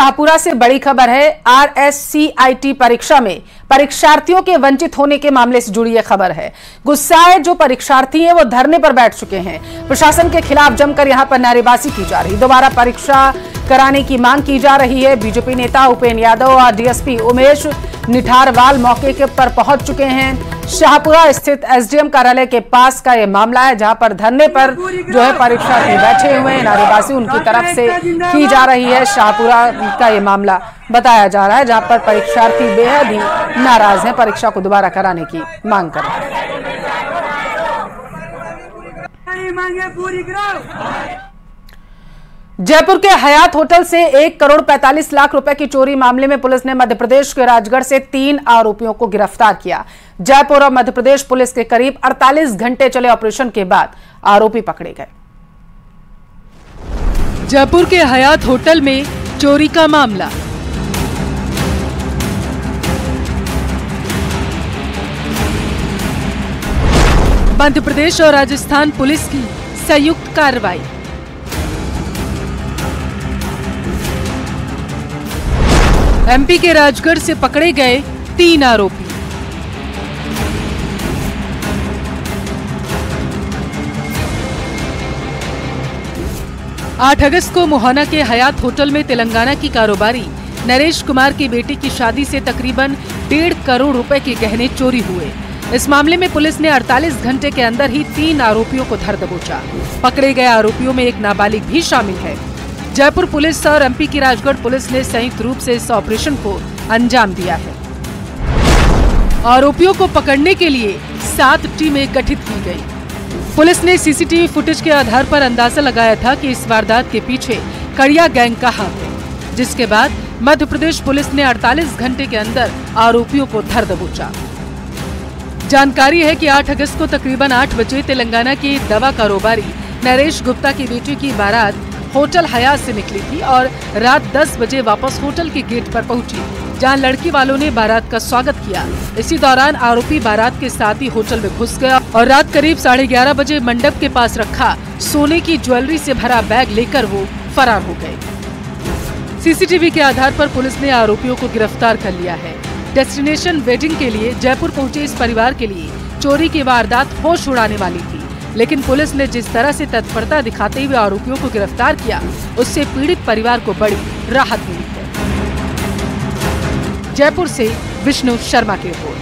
शाहपुरा से बड़ी खबर है। RSCIT परीक्षा में परीक्षार्थियों के वंचित होने के मामले से जुड़ी यह खबर है। गुस्साए जो परीक्षार्थी हैं वो धरने पर बैठ चुके हैं। प्रशासन के खिलाफ जमकर यहां पर नारेबाजी की जा रही। दोबारा परीक्षा कराने की मांग की जा रही है। बीजेपी नेता उपेंद्र यादव और डीएसपी उमेश निठारवाल मौके पर पहुंच चुके हैं। शाहपुरा स्थित एसडीएम कार्यालय के पास का यह मामला है, जहां पर धरने पर जो है परीक्षार्थी बैठे हुए हैं। नारेबाजी उनकी तरफ से की जा रही है। शाहपुरा का ये मामला बताया जा रहा है, जहां पर परीक्षार्थी बेहद ही नाराज हैं, परीक्षा को दोबारा कराने की मांग कर रहे हैं। जयपुर के हयात होटल से 1 करोड़ 45 लाख रुपए की चोरी मामले में पुलिस ने मध्य प्रदेश के राजगढ़ से 3 आरोपियों को गिरफ्तार किया। जयपुर और मध्य प्रदेश पुलिस के करीब 48 घंटे चले ऑपरेशन के बाद आरोपी पकड़े गए। जयपुर के हयात होटल में चोरी का मामला। मध्य प्रदेश और राजस्थान पुलिस की संयुक्त कार्रवाई। एमपी के राजगढ़ से पकड़े गए 3 आरोपी। आठ अगस्त को मोहाना के हयात होटल में तेलंगाना की कारोबारी नरेश कुमार की बेटी की शादी से तकरीबन 1.5 करोड़ रुपए के गहने चोरी हुए। इस मामले में पुलिस ने 48 घंटे के अंदर ही 3 आरोपियों को धर दबोचा। पकड़े गए आरोपियों में एक नाबालिग भी शामिल है। जयपुर पुलिस और एमपी की राजगढ़ पुलिस ने संयुक्त रूप से इस ऑपरेशन को अंजाम दिया है। आरोपियों को पकड़ने के लिए 7 टीमें गठित की गई। पुलिस ने सीसीटीवी फुटेज के आधार पर अंदाजा लगाया था कि इस वारदात के पीछे कड़िया गैंग का हाथ है, जिसके बाद मध्य प्रदेश पुलिस ने 48 घंटे के अंदर आरोपियों को धर दबोचा। जानकारी है कि 8 अगस्त को तकरीबन 8 बजे तेलंगाना के दवा कारोबारी नरेश गुप्ता की बेटी की बारात होटल हयात से निकली थी और रात 10 बजे वापस होटल के गेट पर पहुंची, जहां लड़की वालों ने बारात का स्वागत किया। इसी दौरान आरोपी बारात के साथ ही होटल में घुस गया और रात करीब 11:30 बजे मंडप के पास रखा सोने की ज्वेलरी से भरा बैग लेकर वो फरार हो गए। सीसीटीवी के आधार पर पुलिस ने आरोपियों को गिरफ्तार कर लिया है। डेस्टिनेशन वेडिंग के लिए जयपुर पहुंचे इस परिवार के लिए चोरी की वारदात होश उड़ाने वाली थी, लेकिन पुलिस ने जिस तरह से तत्परता दिखाते हुए आरोपियों को गिरफ्तार किया, उससे पीड़ित परिवार को बड़ी राहत मिली है। जयपुर से विष्णु शर्मा की रिपोर्ट।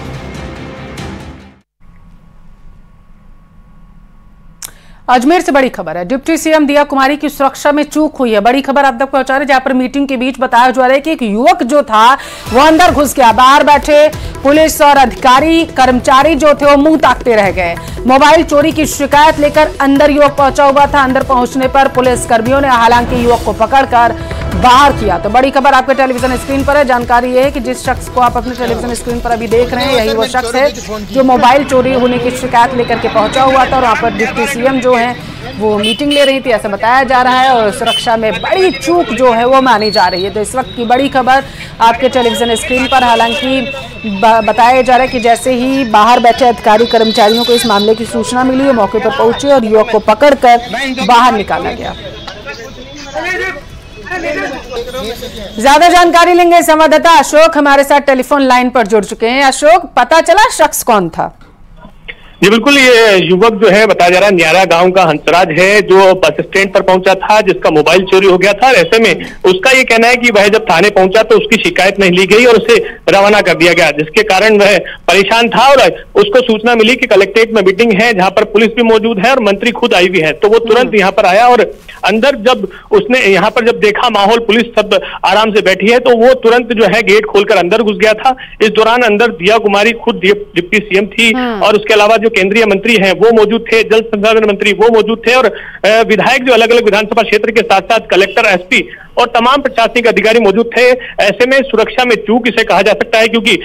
अजमेर से बड़ी खबर है। डिप्टी सीएम दिया कुमारी की सुरक्षा में चूक हुई है। बड़ी खबर आप तक पहुंचा रहे, जहां पर मीटिंग के बीच बताया जा रहा है कि एक युवक जो था वो अंदर घुस गया। बाहर बैठे पुलिस और अधिकारी कर्मचारी जो थे वो मुंह ताकते रह गए। मोबाइल चोरी की शिकायत लेकर अंदर युवक पहुंचा हुआ था। अंदर पहुंचने पर पुलिस कर्मियों ने हालांकि युवक को पकड़कर बाहर किया। तो बड़ी खबर आपके टेलीविजन स्क्रीन पर है। जानकारी यह है कि जिस शख्स को आप अपने टेलीविजन स्क्रीन पर अभी देख रहे हैं, यही वो शख्स है जो मोबाइल चोरी होने की शिकायत लेकर के पहुंचा हुआ था और वहां पर डिप्टी सीएम जो है वो मीटिंग ले रही थी, ऐसा बताया जा रहा है। और सुरक्षा में बड़ी चूक जो है वो मानी जा रही है। तो इस वक्त की बड़ी खबर आपके टेलीविजन स्क्रीन पर। हालांकि बताया जा रहा है कि जैसे ही बाहर बैठे अधिकारी कर्मचारियों को इस मामले की सूचना मिली, वो मौके पर पहुंचे और युवक को पकड़कर बाहर निकाला गया। ज्यादा जानकारी लेंगे संवाददाता अशोक हमारे साथ टेलीफोन लाइन पर जुड़ चुके हैं। अशोक, पता चला शख्स कौन था? जी बिल्कुल, ये युवक जो है बताया जा रहा है न्यारा गांव का हंसराज है, जो बस स्टैंड पर पहुंचा था, जिसका मोबाइल चोरी हो गया था। ऐसे में उसका ये कहना है कि वह जब थाने पहुंचा तो उसकी शिकायत नहीं ली गई और उसे रवाना कर दिया गया, जिसके कारण वह परेशान था। और उसको सूचना मिली कि कलेक्ट्रेट में मीटिंग है, जहां पर पुलिस भी मौजूद है और मंत्री खुद आई हुई है। तो वो तुरंत यहाँ पर आया और अंदर जब उसने यहाँ पर जब देखा माहौल, पुलिस सब आराम से बैठी है, तो वो तुरंत जो है गेट खोलकर अंदर घुस गया था। इस दौरान अंदर दिया कुमारी खुद डिप्टी सीएम थी और उसके अलावा जो केंद्रीय मंत्री हैं वो मौजूद थे, जल संसाधन मंत्री वो मौजूद थे और विधायक जो अलग अलग विधानसभा क्षेत्र के साथ साथ कलेक्टर, एसपी और तमाम प्रशासनिक अधिकारी मौजूद थे। ऐसे में सुरक्षा में चूक इसे कहा जा सकता है, क्योंकि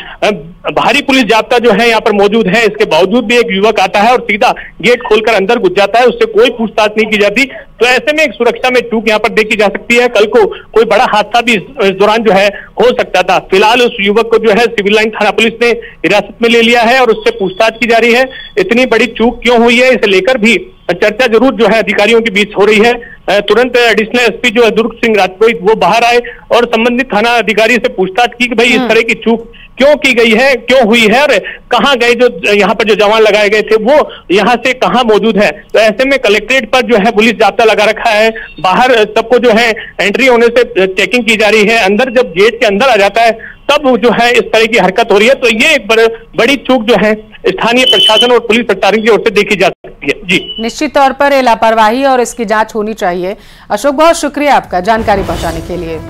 भारी पुलिस जाब्ता जो है यहाँ पर मौजूद है। इसके बावजूद भी एक युवक आता है और सीधा गेट खोलकर अंदर घुस जाता है, उससे कोई पूछताछ नहीं की जाती। तो ऐसे में एक सुरक्षा में चूक यहाँ पर देखी जा सकती है। कल को कोई बड़ा हादसा भी इस दौरान जो है हो सकता था। फिलहाल उस युवक को जो है सिविल लाइन थाना पुलिस ने हिरासत में ले लिया है और उससे पूछताछ की जा रही है। इतनी बड़ी चूक क्यों हुई है, इसे लेकर भी चर्चा जरूर जो है अधिकारियों के बीच हो रही है। तुरंत एडिशनल एसपी जो है दुर्ग सिंह राजपुरोहित वो बाहर आए और संबंधित थाना अधिकारी से पूछताछ की कि भाई इस तरह की चूक क्यों की गई है, क्यों हुई है और कहाँ गए जो यहाँ पर जो जवान लगाए गए थे वो यहाँ से कहाँ मौजूद है। तो ऐसे में कलेक्ट्रेट पर जो है पुलिस जाब्ता लगा रखा है, बाहर सबको जो है एंट्री होने से चेकिंग की जा रही है, अंदर जब गेट के अंदर आ जाता है तब जो है इस तरह की हरकत हो रही है। तो ये एक बड़ी चूक जो है स्थानीय प्रशासन और पुलिस प्रशासन की ओर से देखी जा सकती है। जी निश्चित तौर पर ये लापरवाही और इसकी जांच होनी चाहिए। अशोक, बहुत शुक्रिया आपका जानकारी पहुंचाने के लिए।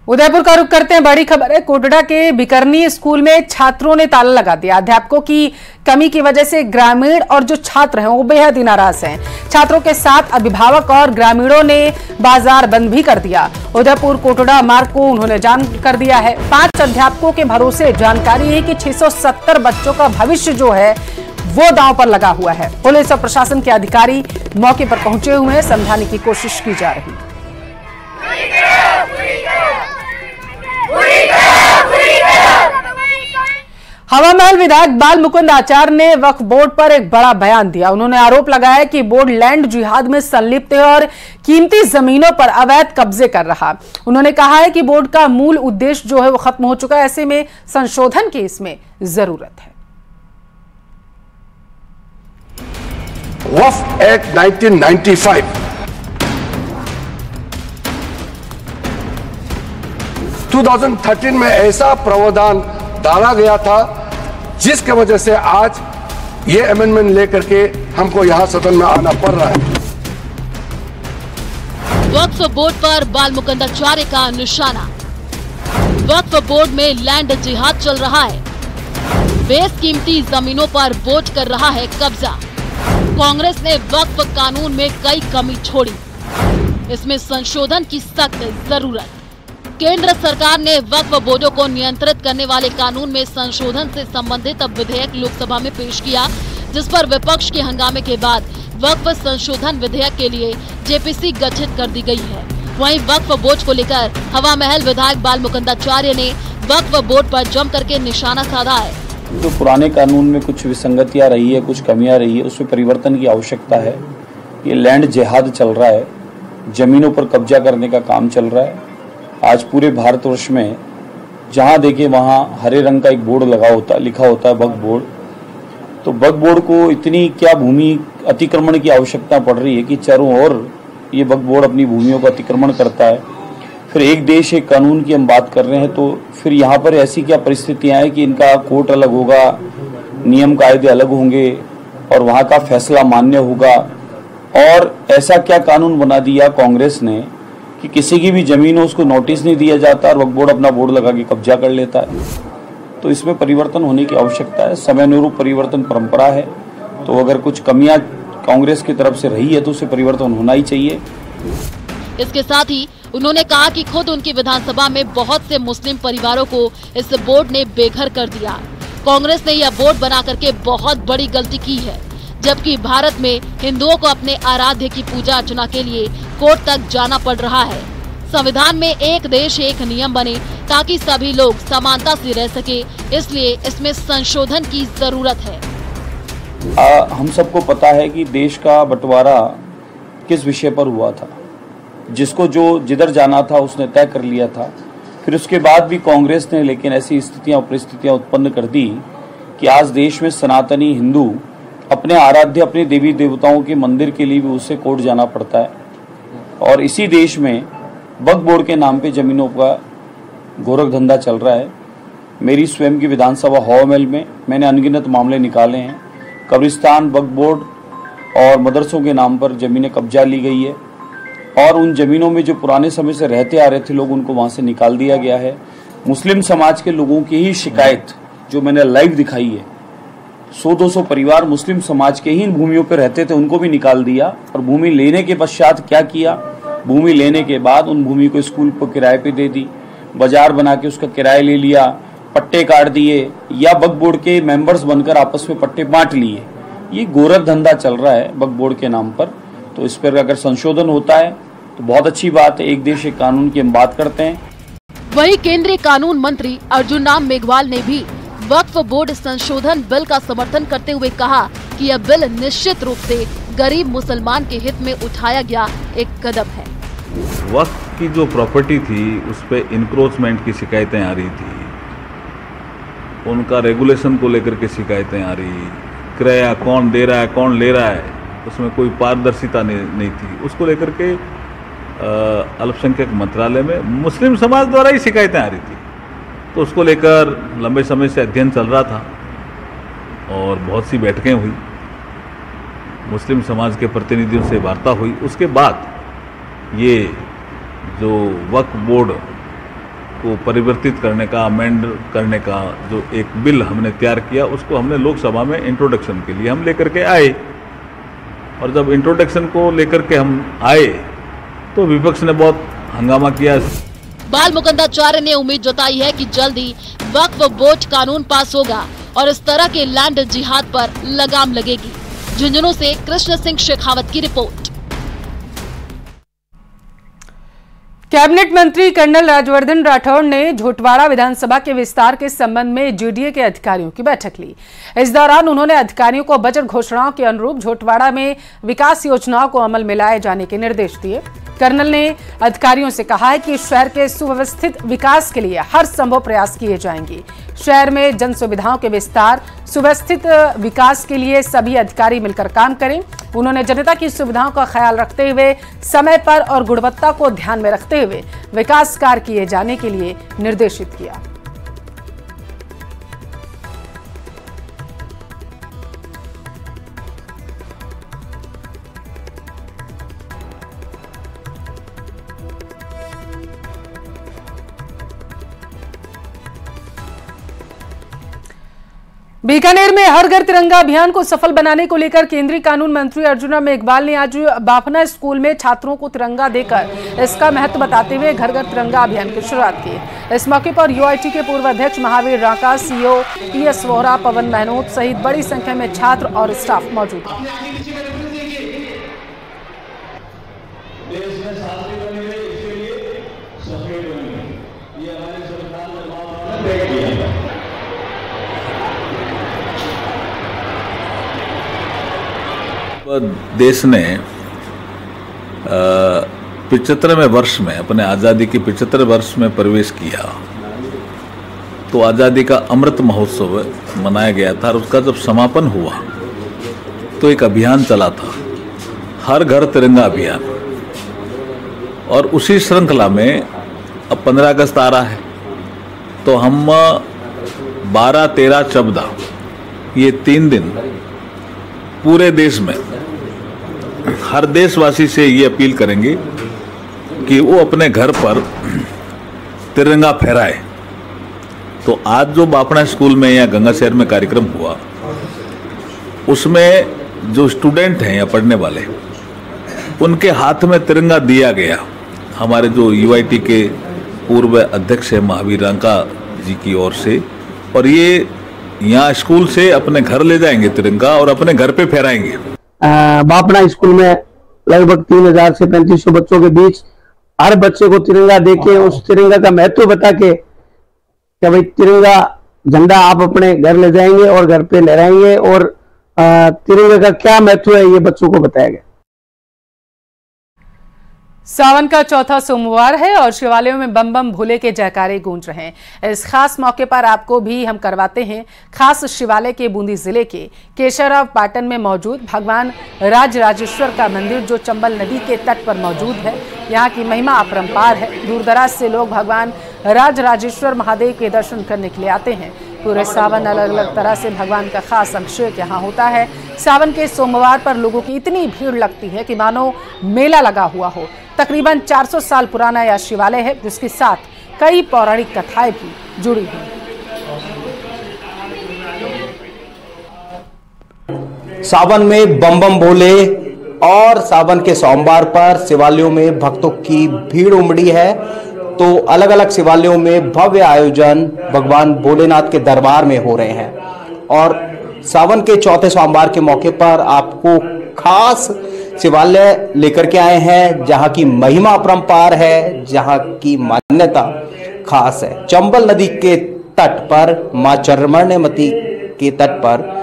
उदयपुर का रुख करते हैं, बड़ी खबर है। कोटड़ा के बिकरनी स्कूल में छात्रों ने ताला लगा दिया। अध्यापकों की कमी की वजह से ग्रामीण और जो छात्र हैं वो बेहद ही नाराज हैं। छात्रों के साथ अभिभावक और ग्रामीणों ने बाजार बंद भी कर दिया। उदयपुर कोटड़ा मार्ग को उन्होंने जाम कर दिया है। 5 अध्यापकों के भरोसे जानकारी है कि 670 बच्चों का भविष्य जो है वो दांव पर लगा हुआ है। पुलिस और प्रशासन के अधिकारी मौके पर पहुंचे हुए हैं, समझाने की कोशिश की जा रही है। हवा महल विधायक बाल मुकुंद आचार्य ने वक्फ बोर्ड पर एक बड़ा बयान दिया। उन्होंने आरोप लगाया कि बोर्ड लैंड जिहाद में संलिप्त है और कीमती जमीनों पर अवैध कब्जे कर रहा। उन्होंने कहा है कि बोर्ड का मूल उद्देश्य जो है वो खत्म हो चुका है, ऐसे में संशोधन की इसमें जरूरत है। वक्फ एक्ट 1995 2013 में ऐसा प्रावधान डाला गया था जिसके वजह से आज ये अमेंडमेंट लेकर के हमको यहां सदन में आना पड़ रहा है। वक्फ बोर्ड पर बाल मुकुंद आचार्य का निशाना। वक्फ बोर्ड में लैंड जिहाद चल रहा है। बेशकीमती जमीनों पर बोर्ड कर रहा है कब्जा। कांग्रेस ने वक्फ कानून में कई कमी छोड़ी, इसमें संशोधन की सख्त जरूरत। केंद्र सरकार ने वक्फ बोर्डों को नियंत्रित करने वाले कानून में संशोधन से संबंधित अब विधेयक लोकसभा में पेश किया, जिस पर विपक्ष के हंगामे के बाद वक्फ संशोधन विधेयक के लिए जेपीसी गठित कर दी गई है। वहीं वक्फ बोर्ड को लेकर हवा महल विधायक बाल मुकुंद आचार्य ने वक्फ बोर्ड पर जम करके निशाना साधा है। जो पुराने कानून में कुछ विसंगतियां रही है, कुछ कमियां रही है, उसमें परिवर्तन की आवश्यकता है। ये लैंड जिहाद चल रहा है, जमीनों पर कब्जा करने का काम चल रहा है। आज पूरे भारतवर्ष में जहां देखे वहां हरे रंग का एक बोर्ड लिखा होता है वक्फ बोर्ड। तो वक्फ बोर्ड को इतनी क्या भूमि अतिक्रमण की आवश्यकता पड़ रही है कि चारों ओर ये वक्फ बोर्ड अपनी भूमियों का अतिक्रमण करता है। फिर एक देश एक कानून की हम बात कर रहे हैं, तो फिर यहाँ पर ऐसी क्या परिस्थितियां हैं कि इनका कोर्ट अलग होगा, नियम कायदे अलग होंगे और वहाँ का फैसला मान्य होगा। और ऐसा क्या कानून बना दिया कांग्रेस ने कि किसी की भी जमीन हो उसको नोटिस नहीं दिया जाता और वक्फ बोर्ड अपना बोर्ड लगा के कब्जा कर लेता है। तो इसमें परिवर्तन होने की आवश्यकता है, समय अनुरूप परिवर्तन परंपरा है। तो अगर कुछ कमियां कांग्रेस की तरफ से रही है तो उसे परिवर्तन होना ही चाहिए। इसके साथ ही उन्होंने कहा कि खुद उनकी विधानसभा में बहुत से मुस्लिम परिवारों को इस बोर्ड ने बेघर कर दिया। कांग्रेस ने यह बोर्ड बना करके बहुत बड़ी गलती की है, जबकि भारत में हिंदुओं को अपने आराध्य की पूजा अर्चना के लिए कोर्ट तक जाना पड़ रहा है। संविधान में एक देश एक नियम बने ताकि सभी लोग समानता से रह सके, इसलिए इसमें संशोधन की जरूरत है। हम सबको पता है कि देश का बंटवारा किस विषय पर हुआ था। जिसको जो जिधर जाना था उसने तय कर लिया था। फिर उसके बाद भी कांग्रेस ने लेकिन ऐसी स्थितियां और परिस्थितियां उत्पन्न कर दी कि आज देश में सनातनी हिंदू अपने आराध्य अपने देवी देवताओं के मंदिर के लिए भी उसे कोर्ट जाना पड़ता है। और इसी देश में वक्फ बोर्ड के नाम पे जमीनों का गोरख धंधा चल रहा है। मेरी स्वयं की विधानसभा हवा महल में मैंने अनगिनत मामले निकाले हैं। कब्रिस्तान, वक्फ बोर्ड और मदरसों के नाम पर जमीनें कब्जा ली गई है और उन जमीनों में जो पुराने समय से रहते आ रहे थे लोग, उनको वहाँ से निकाल दिया गया है। मुस्लिम समाज के लोगों की ही शिकायत जो मैंने लाइव दिखाई है, 100-200 परिवार मुस्लिम समाज के ही भूमियों पर रहते थे, उनको भी निकाल दिया। और भूमि लेने के पश्चात क्या किया, भूमि लेने के बाद उन भूमि को स्कूल पर किराए पे दे दी, बाजार बना के उसका किराया ले लिया, पट्टे काट दिए या वक्फ बोर्ड के मेंबर्स बनकर आपस में पट्टे बांट लिए। ये गोरख धंधा चल रहा है वक्फ बोर्ड के नाम पर। तो इस पर अगर संशोधन होता है तो बहुत अच्छी बात है। एक देश एक कानून की हम बात करते हैं। वहीं केंद्रीय कानून मंत्री अर्जुन राम मेघवाल ने भी वक्फ बोर्ड संशोधन बिल का समर्थन करते हुए कहा कि यह बिल निश्चित रूप से गरीब मुसलमान के हित में उठाया गया एक कदम है। वक्फ की जो प्रॉपर्टी थी उस पर इंक्रोचमेंट की शिकायतें आ रही थी, उनका रेगुलेशन को लेकर के शिकायतें आ रही, किराया कौन दे रहा है कौन ले रहा है, उसमें कोई पारदर्शिता नहीं थी। उसको लेकर के अल्पसंख्यक मंत्रालय में मुस्लिम समाज द्वारा ही शिकायतें आ रही थी, तो उसको लेकर लंबे समय से अध्ययन चल रहा था और बहुत सी बैठकें हुई, मुस्लिम समाज के प्रतिनिधियों से वार्ता हुई। उसके बाद ये जो वक्फ बोर्ड को परिवर्तित करने का, अमेंड करने का जो एक बिल हमने तैयार किया, उसको हमने लोकसभा में इंट्रोडक्शन के लिए हम लेकर के आए। और जब इंट्रोडक्शन को लेकर के हम आए तो विपक्ष ने बहुत हंगामा किया। बाल मुकुंदाचार्य ने उम्मीद जताई है कि जल्दी वक्फ बोर्ड कानून पास होगा और इस तरह के लैंड जिहाद पर लगाम लगेगी। झुंझुनू से कृष्ण सिंह शेखावत की रिपोर्ट। कैबिनेट मंत्री कर्नल राज्यवर्धन राठौड़ ने झोटवाड़ा विधानसभा के विस्तार के संबंध में जेडीए के अधिकारियों की बैठक ली। इस दौरान उन्होंने अधिकारियों को बजट घोषणाओं के अनुरूप झोटवाड़ा में विकास योजनाओं को अमल में लाए जाने के निर्देश दिए। कर्नल ने अधिकारियों से कहा है कि शहर के सुव्यवस्थित विकास के लिए हर संभव प्रयास किए जाएंगे। शहर में जन सुविधाओं के विस्तार, सुव्यवस्थित विकास के लिए सभी अधिकारी मिलकर काम करें। उन्होंने जनता की सुविधाओं का ख्याल रखते हुए समय पर और गुणवत्ता को ध्यान में रखते हुए विकास कार्य किए जाने के लिए निर्देशित किया। बीकानेर में हर घर तिरंगा अभियान को सफल बनाने को लेकर केंद्रीय कानून मंत्री अर्जुन मेघवाल ने आज बाफना स्कूल में छात्रों को तिरंगा देकर इसका महत्व बताते हुए घर घर तिरंगा अभियान की शुरुआत की। इस मौके पर यूआईटी के पूर्व अध्यक्ष महावीर रांका, सीईओ पीएस वोहरा, पवन महनोत सहित बड़ी संख्या में छात्र और स्टाफ मौजूद थे। देश ने 75वें वर्ष में, अपने आज़ादी के 75 वर्ष में प्रवेश किया, तो आज़ादी का अमृत महोत्सव मनाया गया था। और उसका जब समापन हुआ तो एक अभियान चला था, हर घर तिरंगा अभियान। और उसी श्रृंखला में अब 15 अगस्त आ रहा है, तो हम 12, 13, 14 ये 3 दिन पूरे देश में हर देशवासी से ये अपील करेंगे कि वो अपने घर पर तिरंगा फहराए। तो आज जो बापना स्कूल में या गंगाशहर में कार्यक्रम हुआ, उसमें जो स्टूडेंट हैं या पढ़ने वाले, उनके हाथ में तिरंगा दिया गया। हमारे जो यूआईटी के पूर्व अध्यक्ष हैं महावीर रांका जी की ओर से, और ये यहाँ स्कूल से अपने घर ले जाएंगे तिरंगा और अपने घर पे फहराएंगे। बापना स्कूल में लगभग 3000 से 3500 बच्चों के बीच हर बच्चे को तिरंगा देके उस तिरंगा का महत्व बता के कि भाई तिरंगा झंडा आप अपने घर ले जाएंगे और घर पे लहराएंगे, और तिरंगा का क्या महत्व है ये बच्चों को बताया गया। सावन का चौथा सोमवार है और शिवालयों में बम बम भोले के जयकारे गूंज रहे हैं। इस खास मौके पर आपको भी हम करवाते हैं खास शिवालय के बूंदी जिले के केशवराव पाटन में मौजूद भगवान राजराजेश्वर का मंदिर, जो चंबल नदी के तट पर मौजूद है। यहाँ की महिमा अपरंपार है। दूर दराज से लोग भगवान राजराजेश्वर महादेव के दर्शन करने के लिए आते हैं। पूरे सावन अलग अलग तरह से भगवान का खास अभिषेक यहाँ होता है। सावन के सोमवार पर लोगों की इतनी भीड़ लगती है कि मानो मेला लगा हुआ हो। तकरीबन 400 साल पुराना यह शिवालय है, जिसके साथ कई पौराणिक कथाएं भी जुड़ी हुई। सावन में बम बम भोले और सावन के सोमवार पर शिवालयों में भक्तों की भीड़ उमड़ी है। तो अलग अलग शिवालयों में भव्य आयोजन भगवान भोलेनाथ के दरबार में हो रहे हैं। और सावन के चौथे सोमवार के मौके पर आपको खास शिवालय लेकर के आए हैं, जहां की महिमा अपरंपार है, जहां की मान्यता खास है। चंबल नदी के तट पर, मां चरमण्यमती के तट पर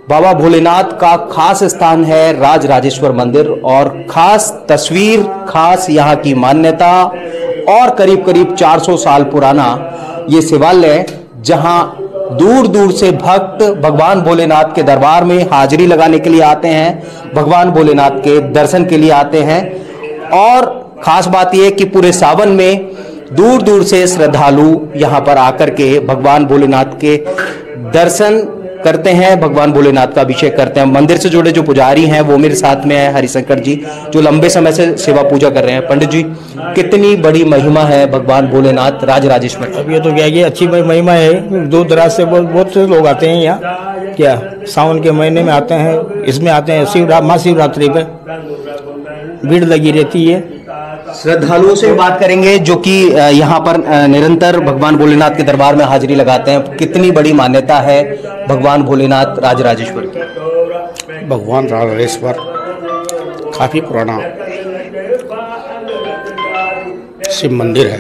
बाबा भोलेनाथ का खास स्थान है राज राजेश्वर मंदिर। और खास तस्वीर, खास यहाँ की मान्यता और करीब करीब 400 साल पुराना ये शिवालय, जहां दूर दूर से भक्त भगवान भोलेनाथ के दरबार में हाजिरी लगाने के लिए आते हैं, भगवान भोलेनाथ के दर्शन के लिए आते हैं। और खास बात यह कि पूरे सावन में दूर दूर से श्रद्धालु यहाँ पर आकर के भगवान भोलेनाथ के दर्शन करते हैं, भगवान भोलेनाथ का अभिषेक करते हैं। मंदिर से जुड़े जो पुजारी हैं वो मेरे साथ में है हरिशंकर जी, जो लंबे समय से सेवा पूजा कर रहे हैं। पंडित जी, कितनी बड़ी महिमा है भगवान भोलेनाथ राज राजेश्वर? अब ये तो क्या ये अच्छी महिमा है, दूर दराज से बहुत से लोग आते हैं यहाँ। क्या सावन के महीने में आते हैं, इसमें आते हैं महाशिवरात्रि पे भीड़ लगी रहती है। श्रद्धालुओं से बात करेंगे जो कि यहाँ पर निरंतर भगवान भोलेनाथ के दरबार में हाजिरी लगाते हैं। कितनी बड़ी मान्यता है भगवान भोलेनाथ राज राजेश्वर की? भगवान राज राजेश्वर काफी पुराना शिव मंदिर है।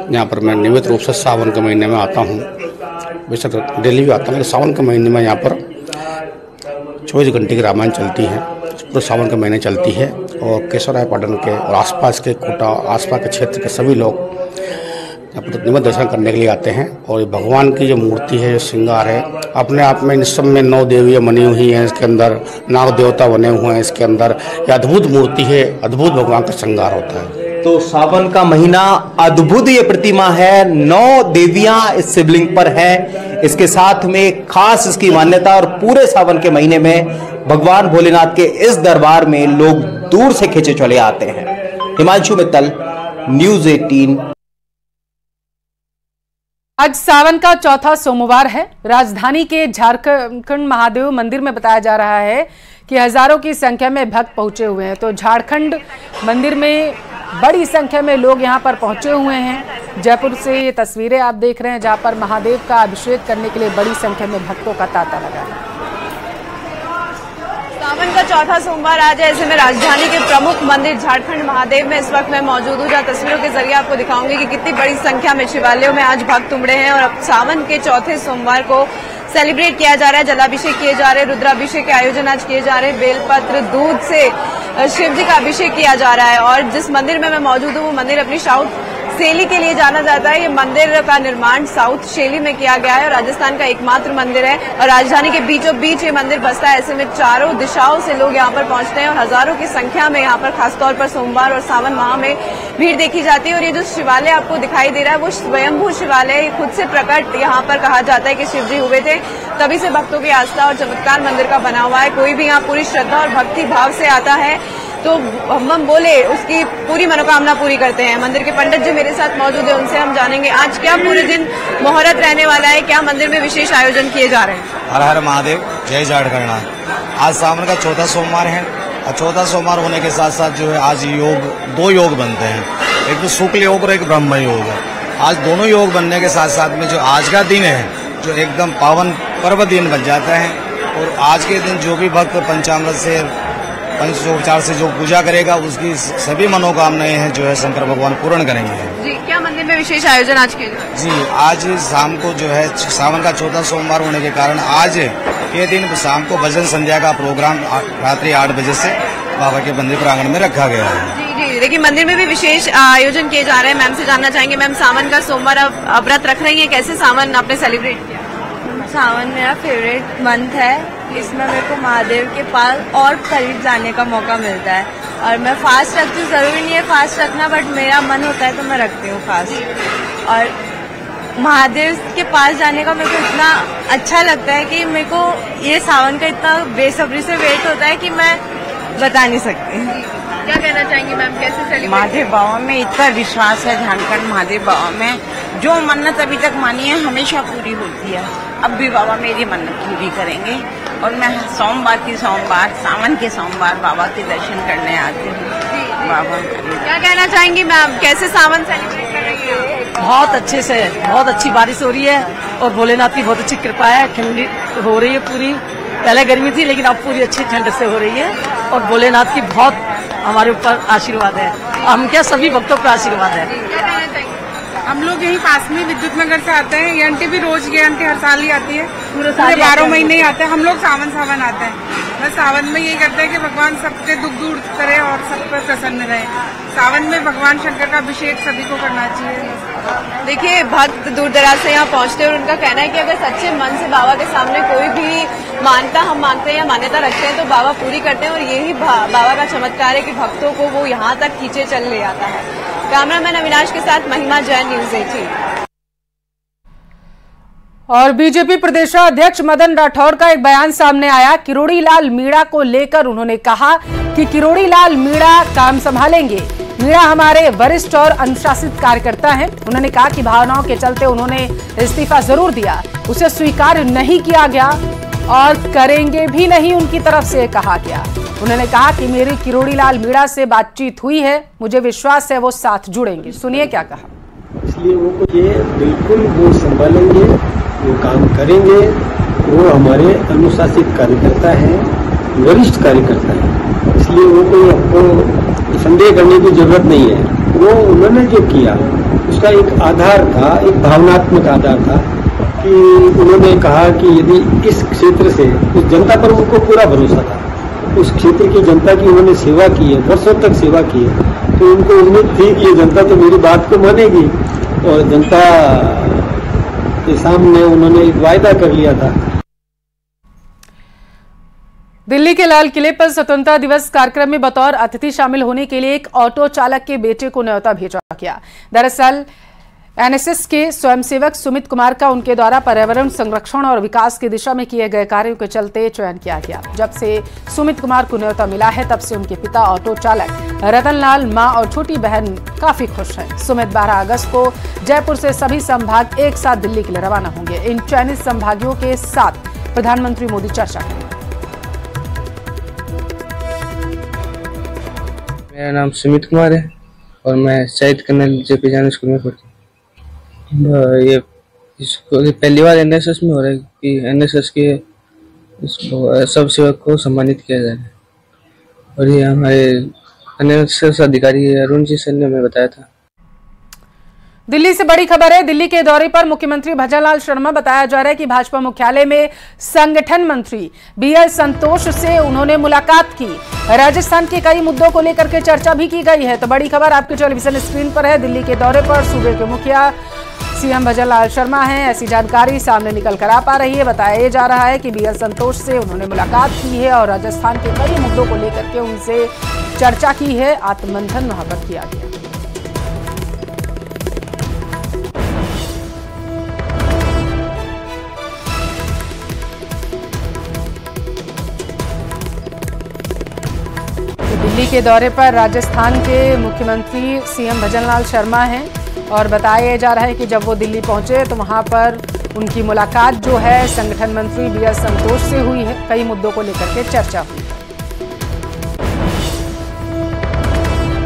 यहाँ पर मैं नियमित रूप से सावन के महीने में आता हूँ, वैसे तो डेली भी आता हूँ, सावन के महीने में यहाँ पर 24 घंटे की रामायण चलती है, पूरे सावन के महीने चलती है। और केशवरायपाटन के और आसपास के कोटा आसपास के क्षेत्र के सभी लोग यहाँ पर नियमित दर्शन करने के लिए आते हैं। और भगवान की जो मूर्ति है, जो श्रृंगार है, अपने आप में इस सब में 9 देवियाँ बनी हुई हैं, इसके अंदर नाग देवता बने हुए हैं, इसके अंदर ये अद्भुत मूर्ति है, अद्भुत भगवान का श्रृंगार होता है। तो सावन का महीना, अद्भुत ये प्रतिमा है, 9 देवियां इस शिवलिंग पर है। इसके साथ में खास इसकी मान्यता, और पूरे सावन के महीने में भगवान भोलेनाथ के इस दरबार में लोग दूर से खींचे चले आते हैं। हिमांशु मित्तल, न्यूज़ 18। आज सावन का चौथा सोमवार है। राजधानी के झारखंड महादेव मंदिर में बताया जा रहा है कि हजारों की संख्या में भक्त पहुंचे हुए हैं। तो झारखंड मंदिर में बड़ी संख्या में लोग यहां पर पहुंचे हुए हैं। जयपुर से ये तस्वीरें आप देख रहे हैं जहां पर महादेव का अभिषेक करने के लिए बड़ी संख्या में भक्तों का तांता लगा है। सावन का चौथा सोमवार आज है, ऐसे में राजधानी के प्रमुख मंदिर झारखंड महादेव में इस वक्त मैं मौजूद हूँ, जहाँ तस्वीरों के जरिए आपको दिखाऊंगी कि कितनी बड़ी संख्या में शिवालयों में आज भक्त उमड़े हैं। और अब सावन के चौथे सोमवार को सेलिब्रेट किया जा रहा है, जलाभिषेक किए जा रहे हैं, रुद्राभिषेक के आयोजन आज किए जा रहे हैं, बेलपत्र दूध से शिव जी का अभिषेक किया जा रहा है। और जिस मंदिर में मैं मौजूद हूँ वो मंदिर अपनी साउथ शैली के लिए जाना जाता है। ये मंदिर का निर्माण साउथ शैली में किया गया है और राजस्थान का एकमात्र मंदिर है और राजधानी के बीचों बीच ये मंदिर बसता है। ऐसे में चारों दिशाओं से लोग यहाँ पर पहुंचते हैं और हजारों की संख्या में यहाँ पर खासतौर पर सोमवार और सावन माह में भीड़ देखी जाती है। और ये जो शिवालय आपको दिखाई दे रहा है वो स्वयंभू शिवालय, खुद से प्रकट यहाँ पर कहा जाता है कि शिव जी हुए थे, तभी से भक्तों की आस्था और चमत्कार मंदिर का बना हुआ है। कोई भी यहाँ पूरी श्रद्धा और भक्ति भाव से आता है तो हम बोले उसकी पूरी मनोकामना पूरी करते हैं। मंदिर के पंडित जी मेरे साथ मौजूद है, उनसे हम जानेंगे आज क्या पूरे दिन मुहूर्त रहने वाला है, क्या मंदिर में विशेष आयोजन किए जा रहे हैं। हर हर महादेव, जय झारखंड। आज सावन का चौथा सोमवार है और चौथा सोमवार होने के साथ साथ जो है आज दो योग बनते हैं, एक तो शुक्ल योग और एक ब्रह्म योग है। आज दोनों योग बनने के साथ साथ में जो आज का दिन है जो एकदम पावन पर्व दिन बन जाता है। और आज के दिन जो भी भक्त पंचामृत से पंचोपचार से जो पूजा करेगा उसकी सभी मनोकामनाएं हैं जो है शंकर भगवान पूर्ण करेंगे। जी, क्या मंदिर में विशेष आयोजन आज किया जाए? जी, आज शाम को जो है सावन का चौथा सोमवार होने के कारण आज के दिन शाम को भजन संध्या का प्रोग्राम रात्रि 8 बजे से बाबा के मंदिर प्रांगण में रखा गया है। जी, देखिए मंदिर में भी विशेष आयोजन किए जा रहे हैं। मैम से जानना चाहेंगे, मैम सावन का सोमवार अब व्रत रख रही है, कैसे सावन आपने सेलिब्रेट किया? सावन मेरा फेवरेट मंथ है, इसमें मेरे को महादेव के पास और करीब जाने का मौका मिलता है। और मैं फास्ट रखती हूँ, जरूरी नहीं है फास्ट रखना, बट मेरा मन होता है तो मैं रखती हूँ फास्ट। और महादेव के पास जाने का मेरे को इतना अच्छा लगता है कि मेरे को ये सावन का इतना बेसब्री से वेट होता है कि मैं बता नहीं सकती। क्या कहना चाहेंगी मैम, कैसे सेलिब्रेट? महादेव बाबा में इतना विश्वास है, झारखंड महादेव बाबा में जो मन्नत अभी तक मानी है हमेशा पूरी होती है। अब भी बाबा मेरी मन्नत पूरी करेंगे और मैं सोमवार सावन के सोमवार बाबा के दर्शन करने आती हूँ। बाबा क्या कहना चाहेंगी मैम, कैसे सावन सेलिब्रेट कर रही है? बहुत अच्छे से, बहुत अच्छी बारिश हो रही है और भोलेनाथ की बहुत अच्छी कृपा है। ठंडी हो रही है पूरी, पहले गर्मी थी लेकिन अब पूरी अच्छी ठंड से हो रही है और भोलेनाथ की बहुत हमारे ऊपर आशीर्वाद है। हम क्या सभी भक्तों का आशीर्वाद है। हम लोग यहीं पास में विद्युत नगर से आते हैं। ये आंटी भी रोज, ये आंटी हर साल ही आती है, पूरे 12 महीने ही आते हैं। हम लोग सावन आते हैं। बस सावन में यही करते हैं कि भगवान सबके दुख दूर करे और सब पर प्रसन्न रहे। सावन में भगवान शंकर का अभिषेक सभी को करना चाहिए। देखिए, भक्त दूर दराज से यहाँ पहुँचते हैं और उनका कहना है कि अगर सच्चे मन से बाबा के सामने कोई भी मानता हम मांगते हैं या मान्यता रखते हैं तो बाबा पूरी करते हैं। और यही बाबा का चमत्कार है कि भक्तों को वो यहाँ तक खींचे चल ले आता है। कैमरामैन अविनाश के साथ महिमा जैन, न्यूज़ 18। और बीजेपी प्रदेशाध्यक्ष मदन राठौर का एक बयान सामने आया। किरोड़ी लाल मीणा को लेकर उन्होंने कहा कि किरोड़ी लाल मीणा काम संभालेंगे। मीणा हमारे वरिष्ठ और अनुशासित कार्यकर्ता हैं। उन्होंने कहा कि भावनाओं के चलते उन्होंने इस्तीफा जरूर दिया, उसे स्वीकार नहीं किया गया और करेंगे भी नहीं, उनकी तरफ से कहा गया। उन्होंने कहा कि मेरी किरोड़ी लाल मीणा से बातचीत हुई है, मुझे विश्वास है वो साथ जुड़ेंगे। सुनिए क्या कहा। इसलिए वो ये बिल्कुल वो संभालेंगे, वो काम करेंगे। वो हमारे अनुशासित कार्यकर्ता हैं, वरिष्ठ कार्यकर्ता हैं, इसलिए वो कोई आपको संदेह करने की जरूरत नहीं है। वो उन्होंने जो किया उसका एक आधार था, एक भावनात्मक आधार था कि उन्होंने कहा कि यदि इस क्षेत्र से उस जनता पर उनको पूरा भरोसा था, उस क्षेत्र की जनता की उन्होंने सेवा की है, वर्षों तक सेवा की है, तो उनको उम्मीद थी कि ये जनता तो मेरी बात को मानेगी। और जनता के सामने उन्होंने एक वायदा कर लिया था। दिल्ली के लाल किले पर स्वतंत्रता दिवस कार्यक्रम में बतौर अतिथि शामिल होने के लिए एक ऑटो चालक के बेटे को न्योता भेजा गया। दरअसल एनएसएस के स्वयंसेवक सुमित कुमार का उनके द्वारा पर्यावरण संरक्षण और विकास की दिशा में किए गए कार्यों के चलते चयन किया गया। जब से सुमित कुमार को न्योता मिला है तब से उनके पिता ऑटो चालक रतन लाल, मां और छोटी बहन काफी खुश हैं। सुमित 12 अगस्त को जयपुर से सभी संभाग एक साथ दिल्ली के लिए रवाना होंगे। इन चयनित संभागियों के साथ प्रधानमंत्री मोदी चर्चा करेंगे। मेरा नाम सुमित कुमार है और मैं शहीद कर्नल जेपी जान स्कूल में पढ़ता हूँ। ये पहली बार एनएसएस में हो रहा है कि एनएसएस के सब सेवक को सम्मानित किया जा रहा है और ये हमारे एनएसएस अधिकारी अरुण जी सर ने हमें बताया था। दिल्ली से बड़ी खबर है। दिल्ली के दौरे पर मुख्यमंत्री भजनलाल शर्मा, बताया जा रहा है कि भाजपा मुख्यालय में संगठन मंत्री बीएल संतोष से उन्होंने मुलाकात की। राजस्थान के कई मुद्दों को लेकर के चर्चा भी की गई है। तो बड़ी खबर आपके टेलीविजन स्क्रीन पर है। दिल्ली के दौरे पर सूबे के मुखिया सीएम भजनलाल शर्मा हैं, ऐसी जानकारी सामने निकल कर आ पा रही है। बताया जा रहा है कि बीएल संतोष से उन्होंने मुलाकात की है और राजस्थान के कई मुद्दों को लेकर के उनसे चर्चा की है। आत्ममंथन वहां पर किया गया। दिल्ली के दौरे पर राजस्थान के मुख्यमंत्री सीएम भजनलाल शर्मा हैं और बताया जा रहा है कि जब वो दिल्ली पहुंचे तो वहां पर उनकी मुलाकात जो है संगठन मंत्री बीएल संतोष से हुई है। कई मुद्दों को लेकर के चर्चा हुई है।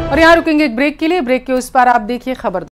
और यहाँ रुकेंगे एक ब्रेक के लिए। ब्रेक के उस पार आप देखिए खबर।